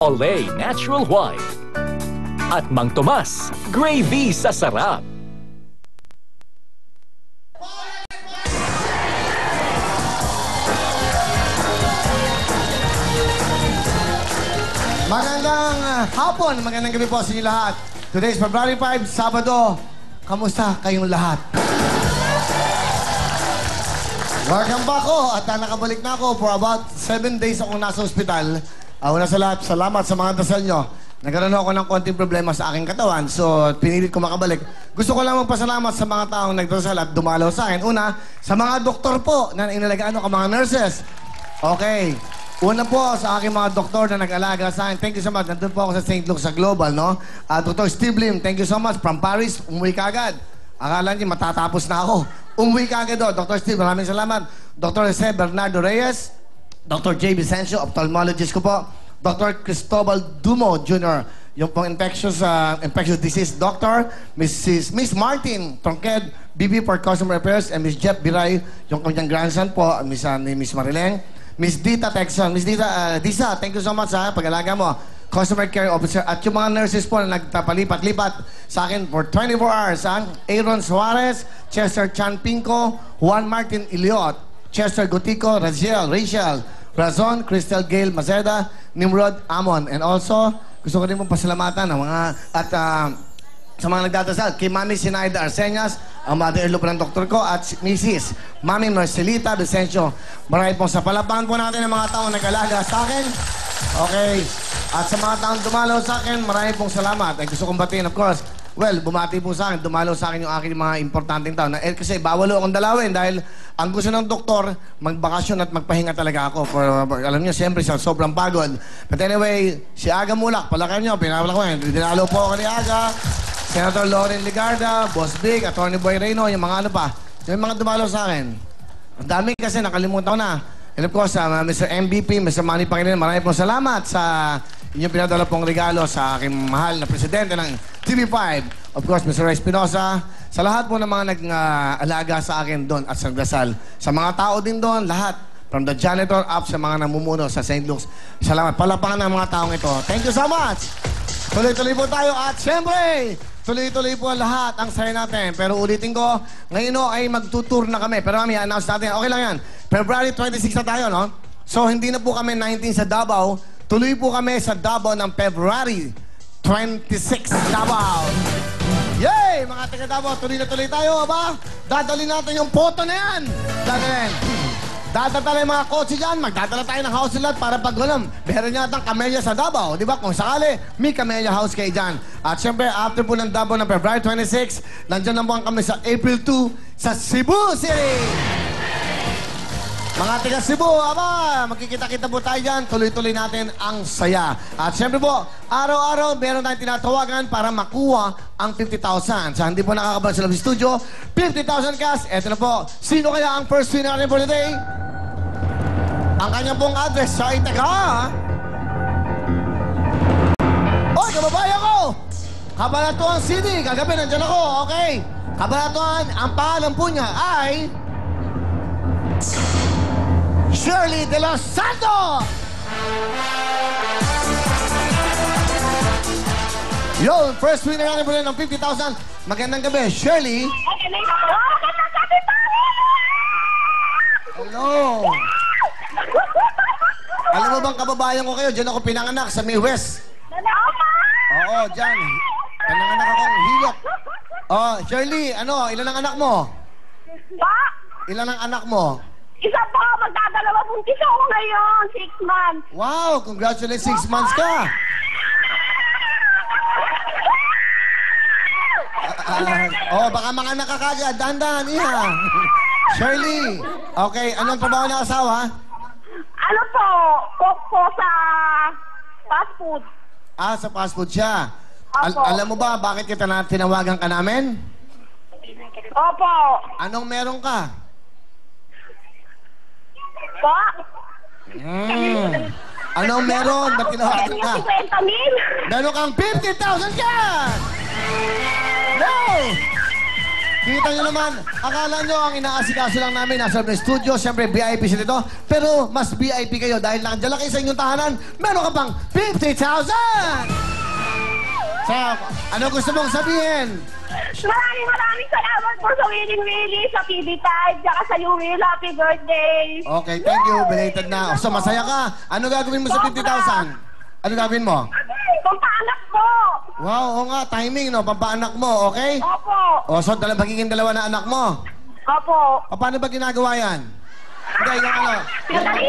Olay Natural White. At Mang Tomas, gravy sa sarap. Magandang hapon, magandang gabi po sa inyo lahat. Today is February 5, Sabado. Kamusta kayong lahat? Welcome back ko at nakabalik na ako for about 7 days akong nasa ospital. Una sa lahat, salamat sa mga dasal nyo. Nagkaroon ako ng konting problema sa aking katawan, so pinilit ko makabalik. Gusto ko lang magpasalamat sa mga taong nagdasal at dumalaw sa akin. Una, sa mga doktor po na inalagaan ako, mga nurses. Okay. Una po sa aking mga doktor na nag-alaga sa akin. Thank you so much. Nandun po ako sa St. Luke sa Global, no? Dr. Steve Lim, thank you so much. From Paris, umuwi ka agad. Akala niyo matatapos na ako. Umuwi ka agad, Dr. Steve. Maraming salamat. Dr. Jose Bernardo Reyes, Dr. J. Vicencio, ophthalmologist ko po. Dr. Cristobal Dumo Jr., yung pong infectious disease doctor. Miss Martin Tronqued, BB for Customer Affairs, and Miss Jeff Biray, yung kanyang grandson po, Miss Marileng. Miss Dita Texon. Miss Dita, Disa, thank you so much sa pag-alaga mo. Customer Care Officer. At yung mga nurses po na nagtapalipat-lipat sa akin for 24 hours. Aaron Suarez, Chester Chan Pinco, Juan Martin Iliot, Chester Gotico, Rachel, Razon, Crystal Gail Maceda, Nimrod Amon. And also, gusto ko rin mong pasalamatan ng mga sa mga nagdadasal, kay Mami Sinaida Arseñas, ang mother-in-law po ng doktor ko, at Mrs. Mami Marcelita Vicencio. Marami pong sa palapahan po natin ang mga taong nag-alaga sa akin. Okay. At sa mga taong dumalaw sa akin, marami pong salamat. Ay gusto kong batiin, of course. Well, bumati po sa akin, dumalaw sa akin yung aking mga importanteng tao. Kasi bawal akong dalawin dahil ang gusto ng doktor, magbakasyon at magpahinga talaga ako. Alam niyo, siyempre, sa sobrang pagod. But anyway, si Aga Mulak, palakan niyo, pinawala ko yan. Dinalo po ako ni Aga. Senator Loren Ligarda, Boss Big, Atty. Boy Reyno, yung mga ano pa. Yung mga dumalo sa akin. Ang dami kasi, nakalimutan ko na. And of course, Mr. MVP, Mr. Manny Pangilinan, marami pong salamat sa inyong pinadala pong regalo sa aking mahal na presidente ng TV5. Of course, Mr. Espinosa, sa lahat po ng mga nag-alaga sa akin doon at sa Dasal. Sa mga tao din doon, lahat. From the janitor up sa mga namumuno sa St. Luke's. Salamat. Palapakan ng mga taong ito. Thank you so much. Tuloy-tuloy po tayo at siyempre, tuloy-tuloy po lahat ang saya natin. Pero ulitin ko, ngayon ay magtutour na kami. Pero kami, announce natin. Okay lang yan. February 26 na tayo, no? So, hindi na po kami 19 sa Davao. Tuloy po kami sa Davao ng February 26. Davao. Yay! Mga taga Davao, tuloy na tuloy tayo, ba? Dadali natin yung photo na yan. Dadala yung mga kotse dyan, magdadala tayo ng house lot para pag alam, meron yata ang Camellia sa Davao, di ba? Kung sakali, may Camellia house kayo dyan. At syempre, after po ng Davao ng February 26, nandyan naman kami sa April 2 sa Cebu City. Mga taga Cebu, magkikita-kita po tayo dyan. Tuloy-tuloy natin ang saya. At syempre po, araw-araw meron tayong tinatawagan para makuha ang 50,000. Sa hindi po nakakabal sa lobby studio, 50,000 cash. Eto na po, sino kaya ang first winner natin for today? Ang kanyang pong address sa Itaga. Oy, kababayan ko! Cabanatuan City, kagabi nandyan ako, okay? Cabanatuan, ang pangalan po niya ay Shirley De Los Santos! Yo, first winner natin po rin ng 50,000. Magandang gabi, Shirley. Magandang gabi pa! Hello. Alam mo bang kababayan ko kayo? Diyan ako pinanganak sa May West. Oo, dyan. Pinanganak akong hilok. Oh, Shirley, ilan ang anak mo? Pa? Ilan ang anak mo? Isa pa, magdadalawa buntis ako ngayon, 6 months. Wow, congratulations, 6 months ka. Baka mga nakakagad. Dahan-dahan, iha. Shirley, okay, anong trabaho ng asawa? Ano po, cook po sa fast food. Sa fast food siya. Opo. Alam mo ba bakit kita tinawagan ka namin? Opo. Anong meron ka? Po? Anong meron na tinawagan ka? 50,000. Meron kang 50,000 ka! No! Kita nyo naman, akala nyo ang inaasikaso lang namin nasa may studio, siyempre VIP sila dito, pero mas VIP kayo dahil nakadala kayo sa inyong tahanan, meron ka pang 50,000! So, ano gusto mong sabihin? Maraming salamat po sa Willing Willie, sa TV5, tsaka sa You Will. Happy birthday! Okay, thank you. Belated na. So, masaya ka. Ano gagawin mo sa 50,000? Ano gagawin mo? Pampaanak po! Wow, oo nga, timing, no? Pampaanak mo, okay? Opo! O, so, magiging dalawa na anak mo. Opo! Paano ba ginagawa yan? Hindi,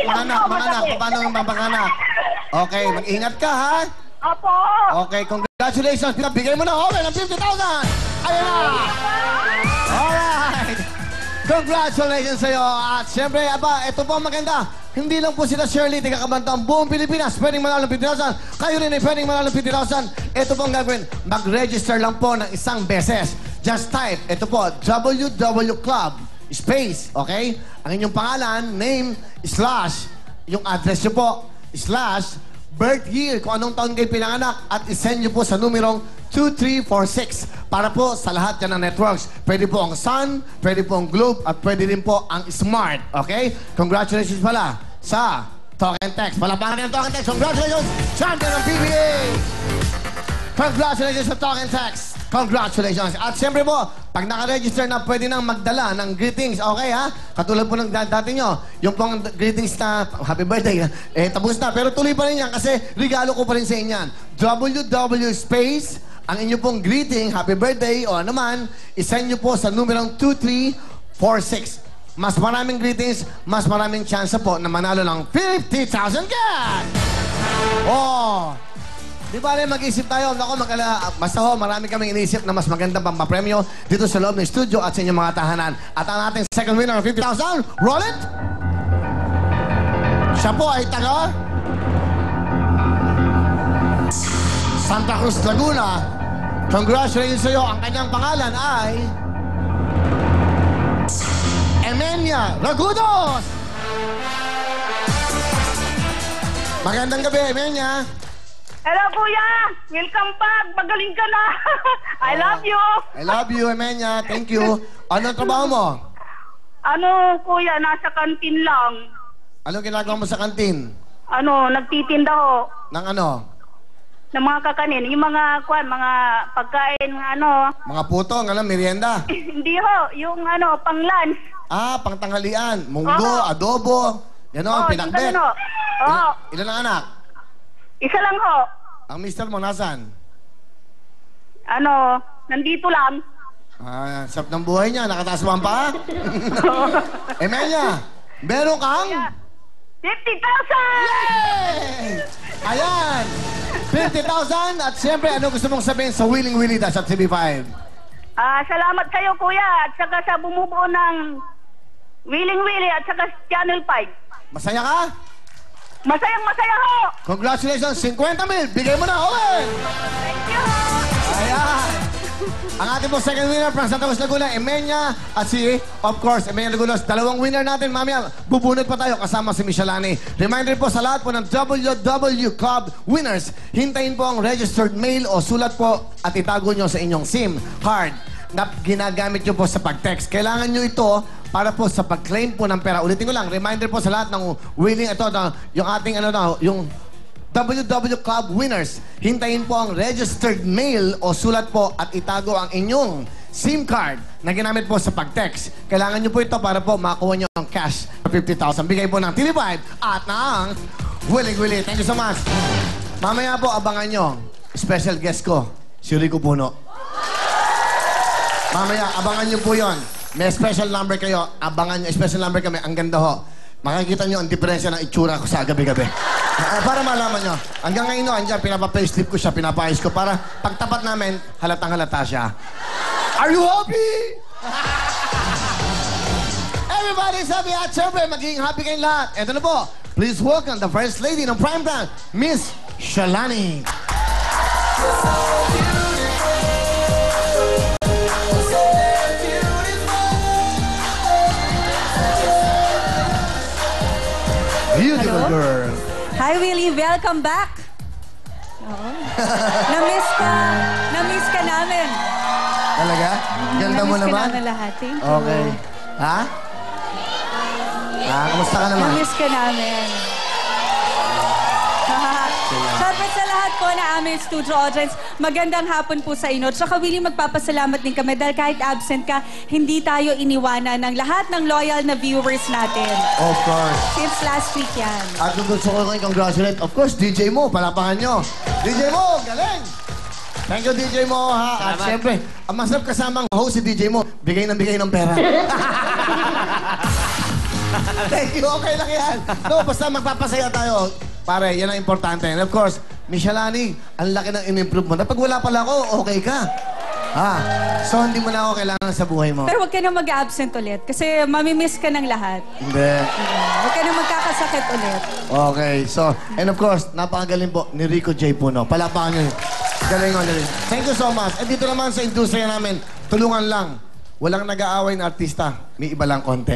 yung ano, mga anak, paano yung mapanganak? Okay, mag-ingat ka, ha? Opo! Okay, congratulations. Bigay mo na, okay, ng 50,000! Ayan na! Alright! Congratulations sa'yo. At syempre, aba, ito po ang maganda. Hindi lang po sila Shirley, taga-Kabanta, ang buong Pilipinas. Pwedeng manalo ng 50,000. Kayo rin ay pwedeng manalo ng 50,000. Ito po ang gagawin. Mag-register lang po ng isang beses. Just type, ito po, WW Club, space, okay? Ang inyong pangalan, name, slash, yung address nyo po, slash, birth year, kung anong taon kayo pinanganak, at isend nyo po sa numerong 2346 para po sa lahat yan ng networks. Pwede po ang Sun, pwede po ang Globe, at pwede rin po ang Smart. Okay? Congratulations pala sa Talk and Text. Palapakan ng Talk and Text. Congratulations, champion ng PBA! Congratulations sa Talk and Text. Congratulations. At siyempre po, pag naka-register na, pwede nang magdala ng greetings. Okay, ha? Katulad po ng dati nyo, yung pong greetings na happy birthday, tapos na. Pero tuloy pa rin yan kasi regalo ko pa rin sa inyan. WW space, ang inyo pong greeting, happy birthday, o naman, isend nyo po sa numerong 2346. Mas maraming greetings, mas maraming chance po na manalo ng 50,000 cash! Oh! Di ba rin mag-isip tayo? Naku, basta ho, marami kaming iniisip na mas magandang pampapremyo dito sa loob ng studio at sa inyong mga tahanan. At ang ating second winner of 50,000, roll it! Siya po ay taga Santa Cruz, Laguna. Congratulations sa iyo. Ang kanyang pangalan ay Emenia Ragudos! Magandang gabi, Emenia. Hello, Kuya! Welcome back! Magaling ka na! I love you! I love you, Emenia. Thank you. Anong trabaho mo? Ano, Kuya? Nasa kantin lang. Anong ginagawa mo sa kantin? Ano, nagtitinda ho. Ng ano? Ng mga kakanin. Yung mga, mga pagkain, ano. Mga putong, merienda. Hindi ho. Yung, pang-lunch. Ah, pangtanghalian. Munggo, Oo. adobo. Ganon, pinakbet. Oo. Ilan ang anak? Isa lang ho. Ang mister mo, nasan? Ano, nandito lang. Ah, sarap ng buhay niya. Nakataas mo ang paa? Emenya, meron kang... 50,000! Yay! Ayan! 50,000 at siyempre, ano gusto mong sabihin sa Willing Willie sa TV5? Salamat sa'yo, Kuya. At saka sa bumubuo ng Willing Willie at saka Channel 5. Masaya ka? Masayang-masaya ho! Congratulations, 50,000. Bigay mo na, Owen! Thank you! Ayan! Ang ating po second winner from Santa Cruz, Laguna, Emenya at si, of course, Emenya Lagunos. Dalawang winner natin, mamaya. Bubunot pa tayo kasama si Michelani. Reminder po sa lahat po ng WW Club winners, hintayin po ang registered mail o sulat po at itago nyo sa inyong SIM card na ginagamit nyo po sa pag-text. Kailangan nyo ito para po sa pag-claim po ng pera. Ulitin ko lang, reminder po sa lahat ng willing, ito, yung ating, yung WW Club winners. Hintayin po ang registered mail o sulat po at itago ang inyong SIM card na ginamit po sa pag-text. Kailangan nyo po ito para po makuha nyo ang cash na 50,000. Bigay po ng TV5 at ng Willing Willie. Thank you so much. Mamaya po, abangan nyo. Special guest ko, si Rico Puno. Mamaya, abangan nyo po yon. May special number kayo. Abangan nyo. Special number kami. Ang ganda ho. Makikita nyo ang diferensya ng itsura ko sa gabi-gabi. Para malaman nyo. Hanggang ngayon, andyan, pinapa-facelift ko siya, pinapayos ko para pagtapat namin, halatang-halata siya. Are you happy? Everybody's happy at syempre, magiging happy kayong lahat. Ito na po. Please welcome the First Lady ng Primetime, Miss Shalani. Beautiful girl. Hi, Willie. Welcome back. Oo. Na-miss ka namin. Talaga? Ganda mo Namiss ka naman. namin lahat. Thank you. Okay. Ha? Kamusta ka naman? Namiss ka namin. Siyempre sa lahat po na aming studio audience, magandang hapon po sa inyo. Tsaka Willie, magpapasalamat din kami dahil kahit absent ka, hindi tayo iniwanan ng lahat ng loyal na viewers natin. Of course. Since last week yan. At gusto ko kayo congratulate, of course, DJ Mo, palapakan nyo. DJ Mo, galing! Thank you, DJ Mo, ha? At syempre, ang masarap kasamang host si DJ Mo, bigay ng pera. Thank you, okay lang yan. No, basta magpapasaya tayo. Pare, yan ang importante. And of course, Michelani, ang laki ng in-improve mo. Pag wala pala ako, okay ka. So hindi mo na ako kailangan sa buhay mo. Pero huwag ka na mag-absent ulit kasi mamimiss ka ng lahat. Hindi. Huwag ka na magkakasakit ulit. Okay, so, and of course, napakagaling po ni Rico J. Puno. Palapakan nyo yun. Galing. Thank you so much. And dito naman sa industriya namin, tulungan lang. Walang nag-aaway na artista. May iba lang konti.